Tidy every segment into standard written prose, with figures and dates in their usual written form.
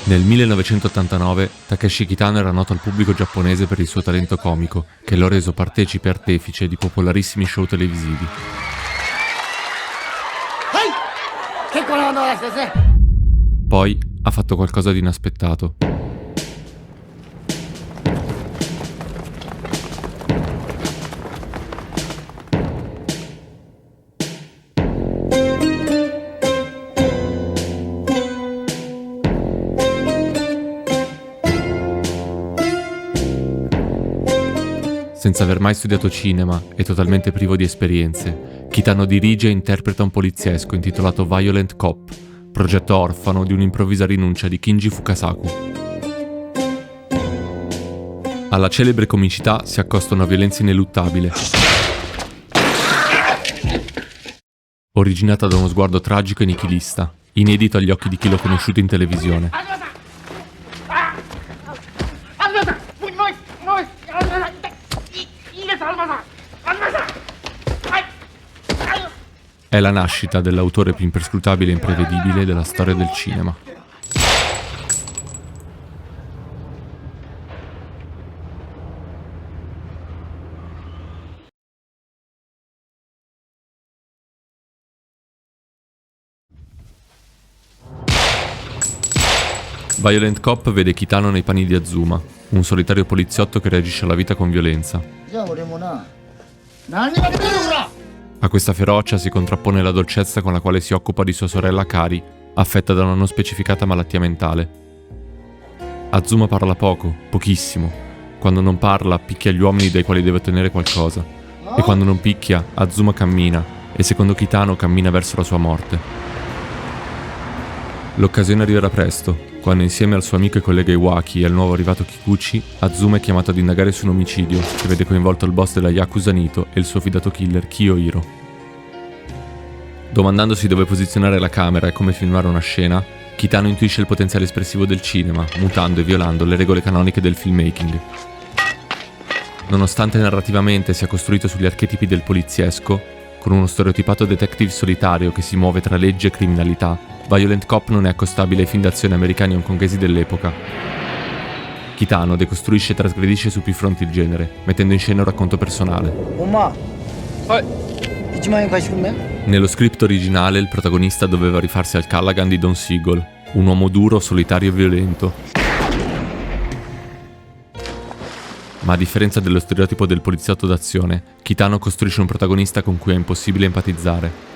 Nel 1989 Takeshi Kitano era noto al pubblico giapponese per il suo talento comico, che lo ha reso partecipe e artefice di popolarissimi show televisivi. Poi ha fatto qualcosa di inaspettato. Senza aver mai studiato cinema e totalmente privo di esperienze, Kitano dirige e interpreta un poliziesco intitolato Violent Cop, progetto orfano di un'improvvisa rinuncia di Kinji Fukasaku. Alla celebre comicità si accosta una violenza ineluttabile, originata da uno sguardo tragico e nichilista, inedito agli occhi di chi l'ha conosciuto in televisione. È la nascita dell'autore più imperscrutabile e imprevedibile della storia del cinema. Violent Cop vede Kitano nei panni di Azuma, un solitario poliziotto che reagisce alla vita con violenza. A questa ferocia si contrappone la dolcezza con la quale si occupa di sua sorella Kari, affetta da una non specificata malattia mentale. Azuma parla poco, pochissimo. Quando non parla, picchia gli uomini dai quali deve ottenere qualcosa. E quando non picchia, Azuma cammina, e secondo Kitano cammina verso la sua morte. L'occasione arriverà presto, quando insieme al suo amico e collega Iwaki e al nuovo arrivato Kikuchi, Azuma è chiamato ad indagare su un omicidio che vede coinvolto il boss della Yakuza Nito e il suo fidato killer Kiyohiro. Domandandosi dove posizionare la camera e come filmare una scena, Kitano intuisce il potenziale espressivo del cinema, mutando e violando le regole canoniche del filmmaking. Nonostante narrativamente sia costruito sugli archetipi del poliziesco, con uno stereotipato detective solitario che si muove tra legge e criminalità, Violent Cop non è accostabile ai film d'azione americani e hongkongesi dell'epoca. Kitano decostruisce e trasgredisce su più fronti il genere, mettendo in scena un racconto personale. Nello script originale il protagonista doveva rifarsi al Callaghan di Don Siegel, un uomo duro, solitario e violento. Ma a differenza dello stereotipo del poliziotto d'azione, Kitano costruisce un protagonista con cui è impossibile empatizzare.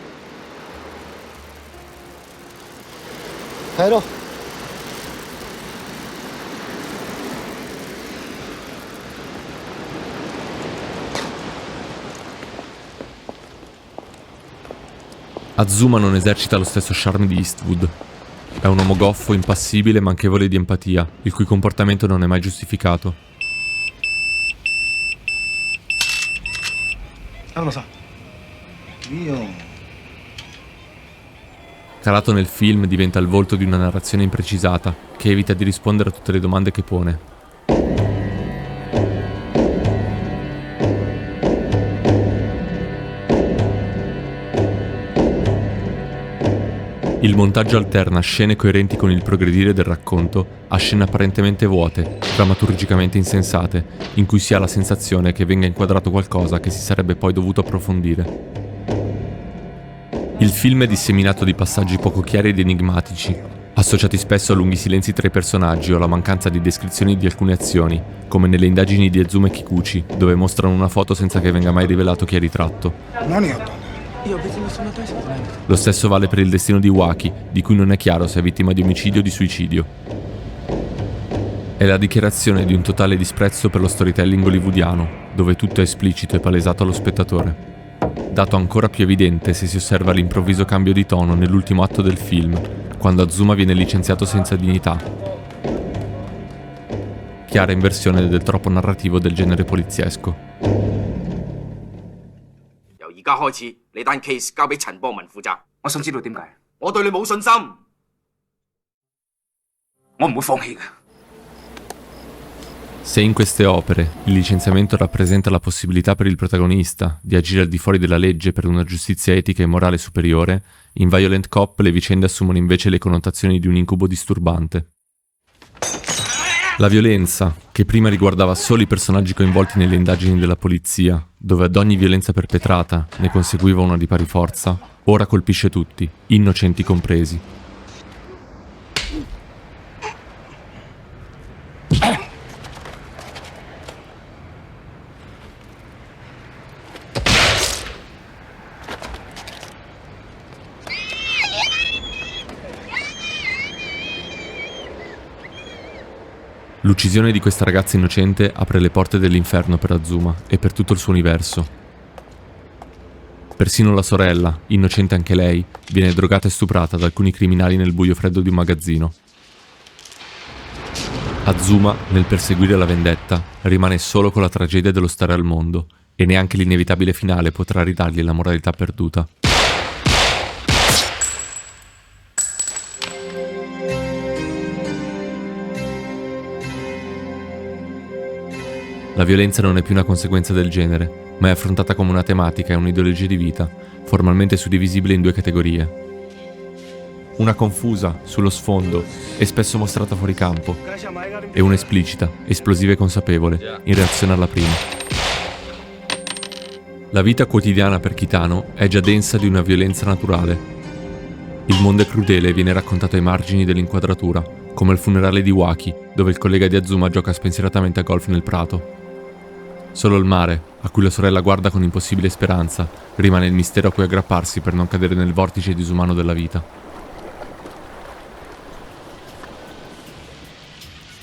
Azuma non esercita lo stesso charme di Eastwood. È un uomo goffo, impassibile, manchevole di empatia, il cui comportamento non è mai giustificato. Calato nel film diventa il volto di una narrazione imprecisata, che evita di rispondere a tutte le domande che pone. Il montaggio alterna scene coerenti con il progredire del racconto a scene apparentemente vuote, drammaturgicamente insensate, in cui si ha la sensazione che venga inquadrato qualcosa che si sarebbe poi dovuto approfondire. Il film è disseminato di passaggi poco chiari ed enigmatici, associati spesso a lunghi silenzi tra i personaggi o alla mancanza di descrizioni di alcune azioni, come nelle indagini di Azuma e Kikuchi, dove mostrano una foto senza che venga mai rivelato chi è ritratto. Lo stesso vale per il destino di Iwaki, di cui non è chiaro se è vittima di omicidio o di suicidio. È la dichiarazione di un totale disprezzo per lo storytelling hollywoodiano, dove tutto è esplicito e palesato allo spettatore. Dato ancora più evidente se si osserva l'improvviso cambio di tono nell'ultimo atto del film, quando Azuma viene licenziato senza dignità. Chiara inversione del troppo narrativo del genere poliziesco. Se in queste opere il licenziamento rappresenta la possibilità per il protagonista di agire al di fuori della legge per una giustizia etica e morale superiore, in Violent Cop le vicende assumono invece le connotazioni di un incubo disturbante. La violenza, che prima riguardava solo i personaggi coinvolti nelle indagini della polizia, dove ad ogni violenza perpetrata ne conseguiva una di pari forza, ora colpisce tutti, innocenti compresi. L'uccisione di questa ragazza innocente apre le porte dell'inferno per Azuma e per tutto il suo universo. Persino la sorella, innocente anche lei, viene drogata e stuprata da alcuni criminali nel buio freddo di un magazzino. Azuma, nel perseguire la vendetta, rimane solo con la tragedia dello stare al mondo e neanche l'inevitabile finale potrà ridargli la moralità perduta. La violenza non è più una conseguenza del genere, ma è affrontata come una tematica e un'ideologia di vita, formalmente suddivisibile in due categorie. Una confusa, sullo sfondo e spesso mostrata fuori campo, e una esplicita, esplosiva e consapevole, in reazione alla prima. La vita quotidiana per Kitano è già densa di una violenza naturale. Il mondo è crudele e viene raccontato ai margini dell'inquadratura, come il funerale di Waki, dove il collega di Azuma gioca spensieratamente a golf nel prato. Solo il mare, a cui la sorella guarda con impossibile speranza, rimane il mistero a cui aggrapparsi per non cadere nel vortice disumano della vita.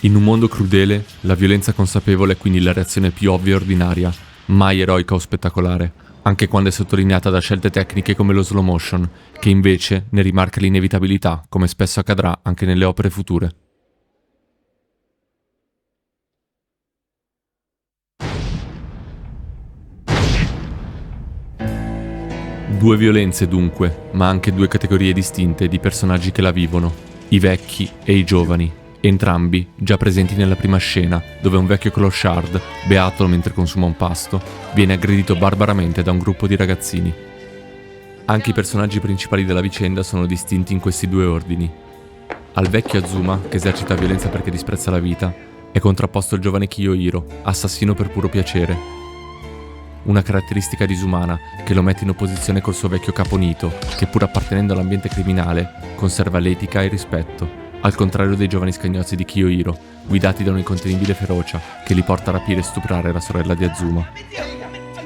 In un mondo crudele, la violenza consapevole è quindi la reazione più ovvia e ordinaria, mai eroica o spettacolare, anche quando è sottolineata da scelte tecniche come lo slow motion, che invece ne rimarca l'inevitabilità, come spesso accadrà anche nelle opere future. Due violenze dunque, ma anche due categorie distinte di personaggi che la vivono, i vecchi e i giovani, entrambi già presenti nella prima scena, dove un vecchio clochard, beato mentre consuma un pasto, viene aggredito barbaramente da un gruppo di ragazzini. Anche i personaggi principali della vicenda sono distinti in questi due ordini. Al vecchio Azuma, che esercita violenza perché disprezza la vita, è contrapposto il giovane Kiyohiro, assassino per puro piacere. Una caratteristica disumana che lo mette in opposizione col suo vecchio capo Nito, che pur appartenendo all'ambiente criminale, conserva l'etica e il rispetto, al contrario dei giovani scagnozzi di Kiyohiro, guidati da un'incontenibile ferocia che li porta a rapire e stuprare la sorella di Azuma.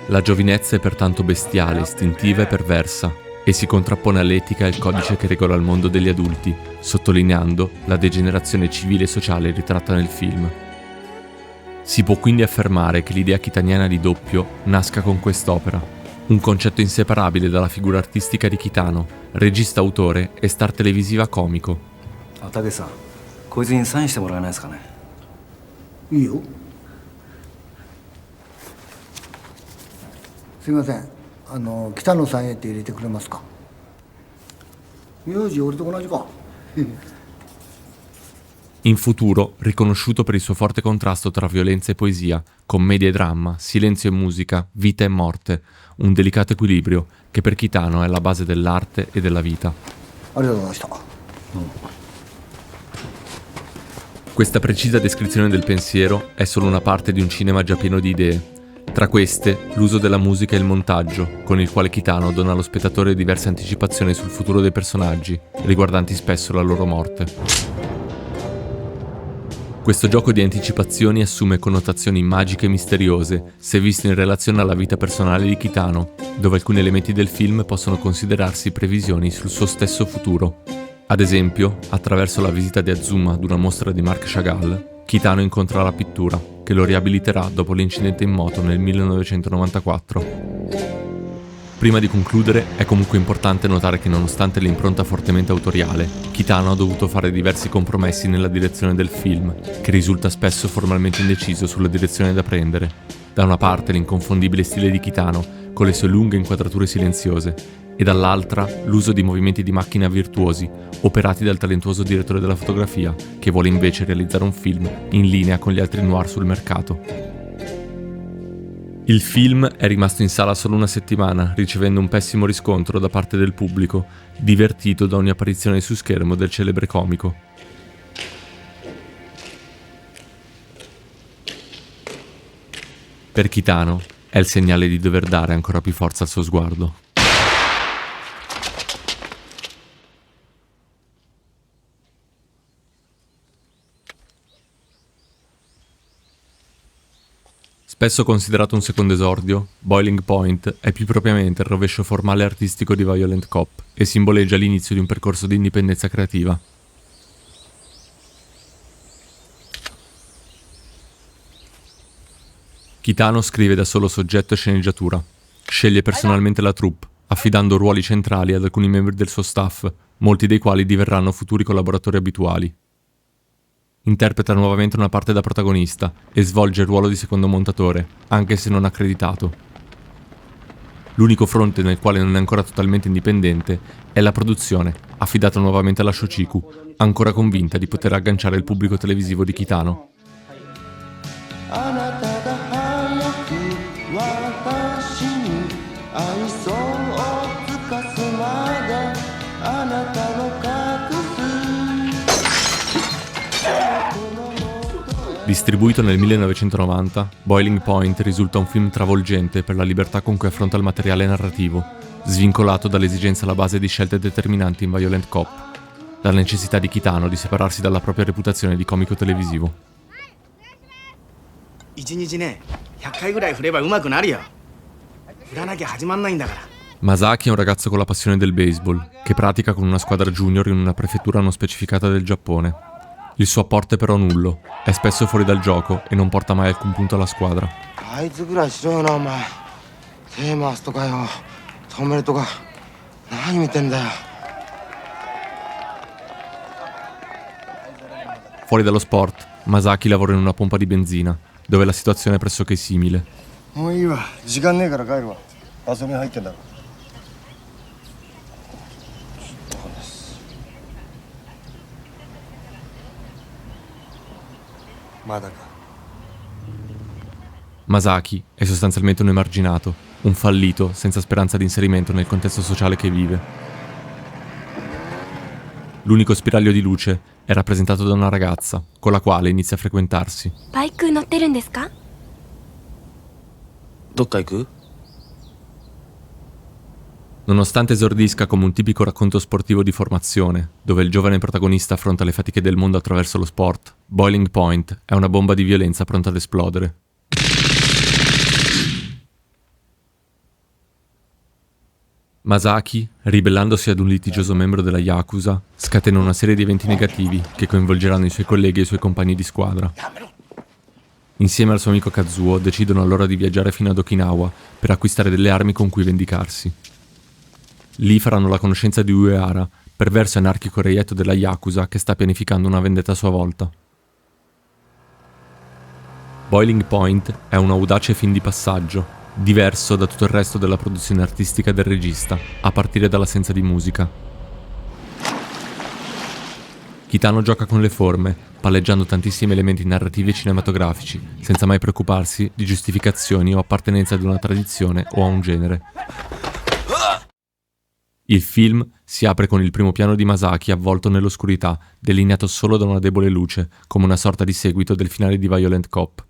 La giovinezza è pertanto bestiale, istintiva e perversa, e si contrappone all'etica e al codice che regola il mondo degli adulti, sottolineando la degenerazione civile e sociale ritratta nel film. Si può quindi affermare che l'idea kitaniana di doppio nasca con quest'opera, un concetto inseparabile dalla figura artistica di Kitano, regista-autore e star televisiva comico. Take-san, こいつにサインしてもらえないですかね。いいよ。すいません。北野さんへって入れてくれますか。名字俺と同じか。In futuro, riconosciuto per il suo forte contrasto tra violenza e poesia, commedia e dramma, silenzio e musica, vita e morte, un delicato equilibrio che per Kitano è la base dell'arte e della vita. Questa precisa descrizione del pensiero è solo una parte di un cinema già pieno di idee. Tra queste, l'uso della musica e il montaggio, con il quale Kitano dona allo spettatore diverse anticipazioni sul futuro dei personaggi, riguardanti spesso la loro morte. Questo gioco di anticipazioni assume connotazioni magiche e misteriose se visto in relazione alla vita personale di Kitano, dove alcuni elementi del film possono considerarsi previsioni sul suo stesso futuro. Ad esempio, attraverso la visita di Azuma ad una mostra di Marc Chagall, Kitano incontra la pittura, che lo riabiliterà dopo l'incidente in moto nel 1994. Prima di concludere, è comunque importante notare che nonostante l'impronta fortemente autoriale, Kitano ha dovuto fare diversi compromessi nella direzione del film, che risulta spesso formalmente indeciso sulla direzione da prendere. Da una parte l'inconfondibile stile di Kitano, con le sue lunghe inquadrature silenziose, e dall'altra l'uso di movimenti di macchina virtuosi, operati dal talentuoso direttore della fotografia, che vuole invece realizzare un film in linea con gli altri noir sul mercato. Il film è rimasto in sala solo una settimana, ricevendo un pessimo riscontro da parte del pubblico, divertito da ogni apparizione su schermo del celebre comico. Per Kitano è il segnale di dover dare ancora più forza al suo sguardo. Spesso considerato un secondo esordio, Boiling Point è più propriamente il rovescio formale e artistico di Violent Cop e simboleggia l'inizio di un percorso di indipendenza creativa. Kitano scrive da solo soggetto e sceneggiatura. Sceglie personalmente la troupe, affidando ruoli centrali ad alcuni membri del suo staff, molti dei quali diverranno futuri collaboratori abituali. Interpreta nuovamente una parte da protagonista e svolge il ruolo di secondo montatore, anche se non accreditato. L'unico fronte nel quale non è ancora totalmente indipendente è la produzione, affidata nuovamente alla Shochiku, ancora convinta di poter agganciare il pubblico televisivo di Kitano. Distribuito nel 1990, Boiling Point risulta un film travolgente per la libertà con cui affronta il materiale narrativo, svincolato dall'esigenza alla base di scelte determinanti in Violent Cop, dalla necessità di Kitano di separarsi dalla propria reputazione di comico televisivo. 1日ね100回ぐらい振れば上手くなるよ。振らなきゃ始まんないんだから。 Masaki è un ragazzo con la passione del baseball, che pratica con una squadra junior in una prefettura non specificata del Giappone. Il suo apporto è però nullo, è spesso fuori dal gioco e non porta mai alcun punto alla squadra. Fuori dallo sport, Masaki lavora in una pompa di benzina, dove la situazione è pressoché simile. もういいわ時間ねえから帰るわ遊びに入ってんだろまだか Masaki è sostanzialmente un emarginato, un fallito senza speranza di inserimento nel contesto sociale che vive. L'unico spiraglio di luce è rappresentato da una ragazza, con la quale inizia a frequentarsi. バイク乗ってるんですか？どっか行く？ Nonostante esordisca come un tipico racconto sportivo di formazione, dove il giovane protagonista affronta le fatiche del mondo attraverso lo sport, Boiling Point è una bomba di violenza pronta ad esplodere. Masaki, ribellandosi ad un litigioso membro della Yakuza, scatena una serie di eventi negativi che coinvolgeranno i suoi colleghi e i suoi compagni di squadra. Insieme al suo amico Kazuo decidono allora di viaggiare fino ad Okinawa per acquistare delle armi con cui vendicarsi. Lì faranno la conoscenza di Uehara, perverso e anarchico reietto della Yakuza che sta pianificando una vendetta a sua volta. Boiling Point è un audace film di passaggio, diverso da tutto il resto della produzione artistica del regista, a partire dall'assenza di musica. Kitano gioca con le forme, palleggiando tantissimi elementi narrativi e cinematografici, senza mai preoccuparsi di giustificazioni o appartenenza ad una tradizione o a un genere. Il film si apre con il primo piano di Masaki avvolto nell'oscurità, delineato solo da una debole luce, come una sorta di seguito del finale di Violent Cop.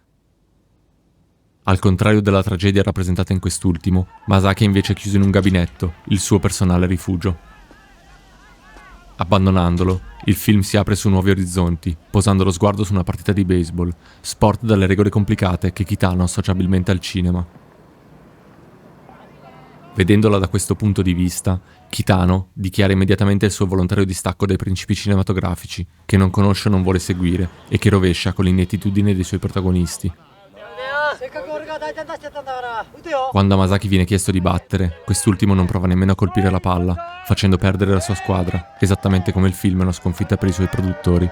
Al contrario della tragedia rappresentata in quest'ultimo, Masaki è invece chiuso in un gabinetto, il suo personale rifugio. Abbandonandolo, il film si apre su nuovi orizzonti, posando lo sguardo su una partita di baseball, sport dalle regole complicate che Kitano associa abilmente al cinema. Vedendola da questo punto di vista, Kitano dichiara immediatamente il suo volontario distacco dai principi cinematografici, che non conosce o non vuole seguire, e che rovescia con l'inettitudine dei suoi protagonisti. Quando a Masaki viene chiesto di battere, quest'ultimo non prova nemmeno a colpire la palla, facendo perdere la sua squadra, esattamente come il film è una sconfitta per i suoi produttori.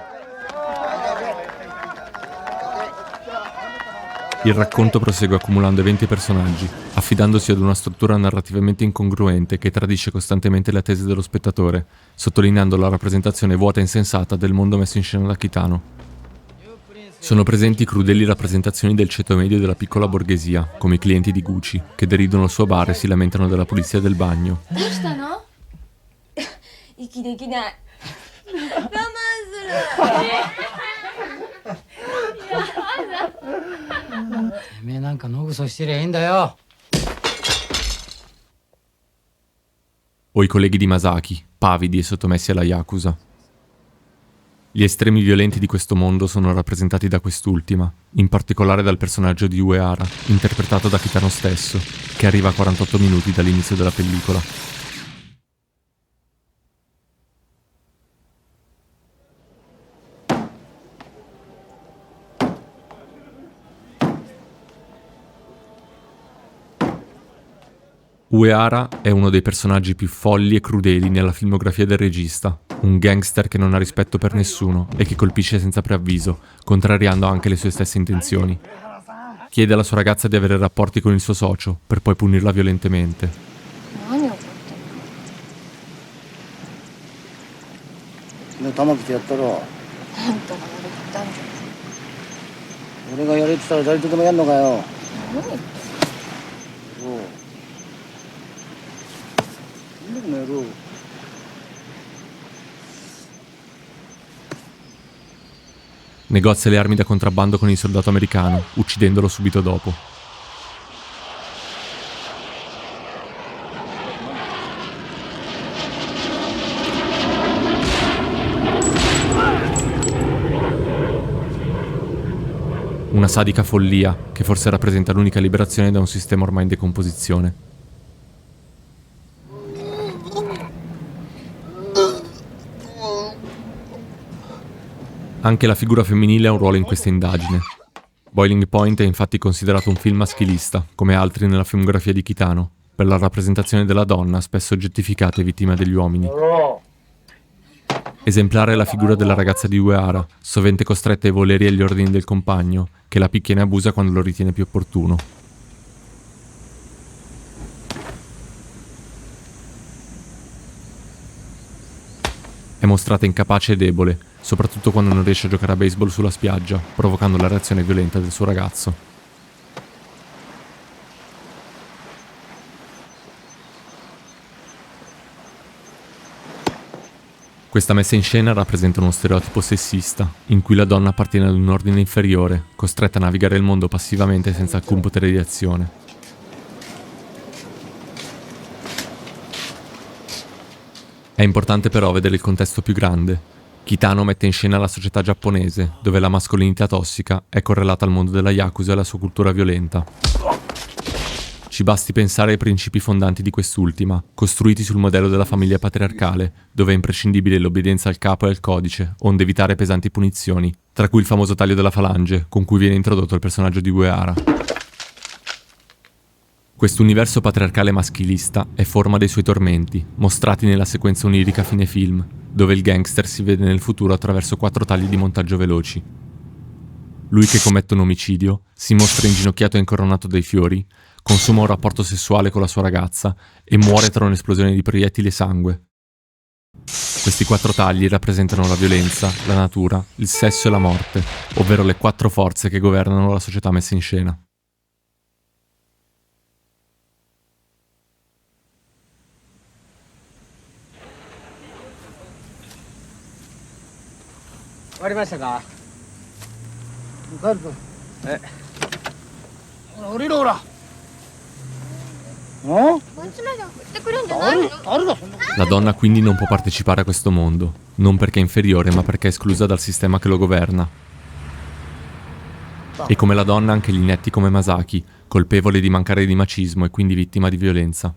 Il racconto prosegue accumulando eventi e personaggi, affidandosi ad una struttura narrativamente incongruente che tradisce costantemente le attese dello spettatore, sottolineando la rappresentazione vuota e insensata del mondo messo in scena da Kitano. Sono presenti crudeli rappresentazioni del ceto medio della piccola borghesia, come i clienti di Gucci, che deridono il suo bar e si lamentano della pulizia del bagno. どうしたの？息できない。我慢する。てめえなんか野嘘してりゃいいんだよ。 O i colleghi di Masaki, pavidi e sottomessi alla Yakuza. Gli estremi violenti di questo mondo sono rappresentati da quest'ultima, in particolare dal personaggio di Uehara, interpretato da Kitano stesso, che arriva a 48 minuti dall'inizio della pellicola. Uehara è uno dei personaggi più folli e crudeli nella filmografia del regista, un gangster che non ha rispetto per nessuno e che colpisce senza preavviso, contrariando anche le sue stesse intenzioni. Chiede alla sua ragazza di avere rapporti con il suo socio, per poi punirla violentemente. 何怒ってんの？昨日玉木とやったろ。あんたがやれって言ったんじゃ俺がやれって言ったら誰とでもやんのかよ。ん。何言ってんの？おう。なんでこの野郎。 Negozia le armi da contrabbando con il soldato americano, uccidendolo subito dopo. Una sadica follia che forse rappresenta l'unica liberazione da un sistema ormai in decomposizione. Anche la figura femminile ha un ruolo in questa indagine. Boiling Point è infatti considerato un film maschilista, come altri nella filmografia di Kitano, per la rappresentazione della donna spesso oggettificata e vittima degli uomini. Esemplare è la figura della ragazza di Uehara, sovente costretta ai voleri e agli ordini del compagno, che la picchia e ne abusa quando lo ritiene più opportuno. È mostrata incapace e debole, soprattutto quando non riesce a giocare a baseball sulla spiaggia, provocando la reazione violenta del suo ragazzo. Questa messa in scena rappresenta uno stereotipo sessista, in cui la donna appartiene ad un ordine inferiore, costretta a navigare il mondo passivamente senza alcun potere di azione. È importante però vedere il contesto più grande. Kitano mette in scena la società giapponese, dove la mascolinità tossica è correlata al mondo della Yakuza e alla sua cultura violenta. Ci basti pensare ai principi fondanti di quest'ultima, costruiti sul modello della famiglia patriarcale, dove è imprescindibile l'obbedienza al capo e al codice, onde evitare pesanti punizioni, tra cui il famoso taglio della falange, con cui viene introdotto il personaggio di Uehara. Quest'universo patriarcale maschilista è forma dei suoi tormenti, mostrati nella sequenza onirica fine film, dove il gangster si vede nel futuro attraverso 4 tagli di montaggio veloci. Lui che commette un omicidio, si mostra inginocchiato e incoronato dai fiori, consuma un rapporto sessuale con la sua ragazza e muore tra un'esplosione di proiettili e sangue. Questi 4 tagli rappresentano la violenza, la natura, il sesso e la morte, ovvero le 4 forze che governano la società messa in scena.降りろほら。 La donna quindi non può partecipare a questo mondo, non perché è inferiore, ma perché è esclusa dal sistema che lo governa. E come la donna anche gli inetti come Masaki, colpevole di mancare di macismo e quindi vittima di violenza.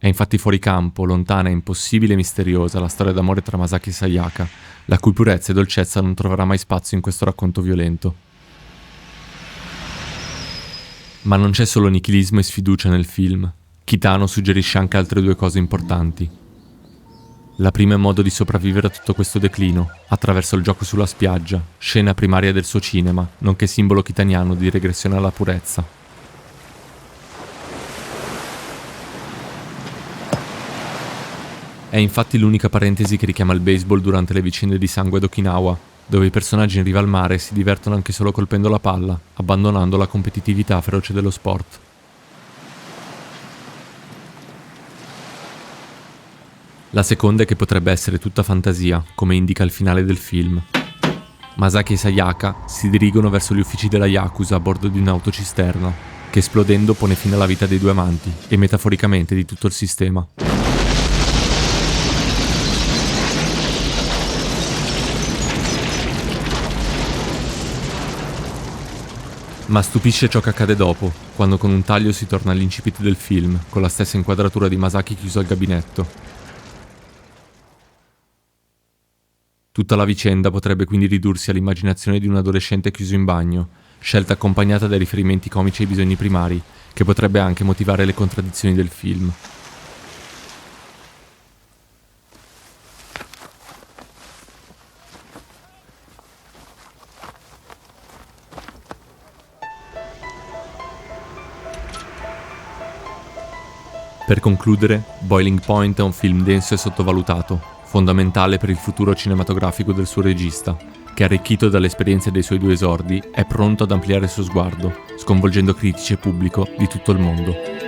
È infatti fuori campo, lontana, impossibile e misteriosa la storia d'amore tra Masaki e Sayaka, la cui purezza e dolcezza non troverà mai spazio in questo racconto violento. Ma non c'è solo nichilismo e sfiducia nel film. Kitano suggerisce anche altre 2 cose importanti. La prima è modo di sopravvivere a tutto questo declino, attraverso il gioco sulla spiaggia, scena primaria del suo cinema, nonché simbolo kitaniano di regressione alla purezza. È infatti l'unica parentesi che richiama il baseball durante le vicende di sangue ad Okinawa, dove i personaggi in riva al mare si divertono anche solo colpendo la palla, abbandonando la competitività feroce dello sport. La seconda è che potrebbe essere tutta fantasia, come indica il finale del film. Masaki e Sayaka si dirigono verso gli uffici della Yakuza a bordo di un'autocisterna, che esplodendo pone fine alla vita dei due amanti e metaforicamente di tutto il sistema. Ma stupisce ciò che accade dopo, quando con un taglio si torna all'incipit del film, con la stessa inquadratura di Masaki chiuso al gabinetto. Tutta la vicenda potrebbe quindi ridursi all'immaginazione di un adolescente chiuso in bagno, scelta accompagnata dai riferimenti comici ai bisogni primari, che potrebbe anche motivare le contraddizioni del film. Per concludere, Boiling Point è un film denso e sottovalutato, fondamentale per il futuro cinematografico del suo regista, che arricchito dalle esperienze dei suoi due esordi è pronto ad ampliare il suo sguardo, sconvolgendo critici e pubblico di tutto il mondo.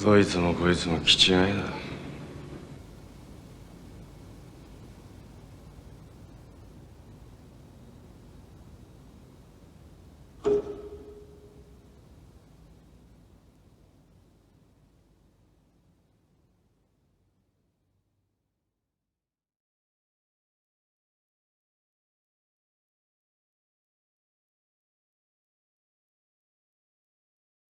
どいつもこいつも気違いだ。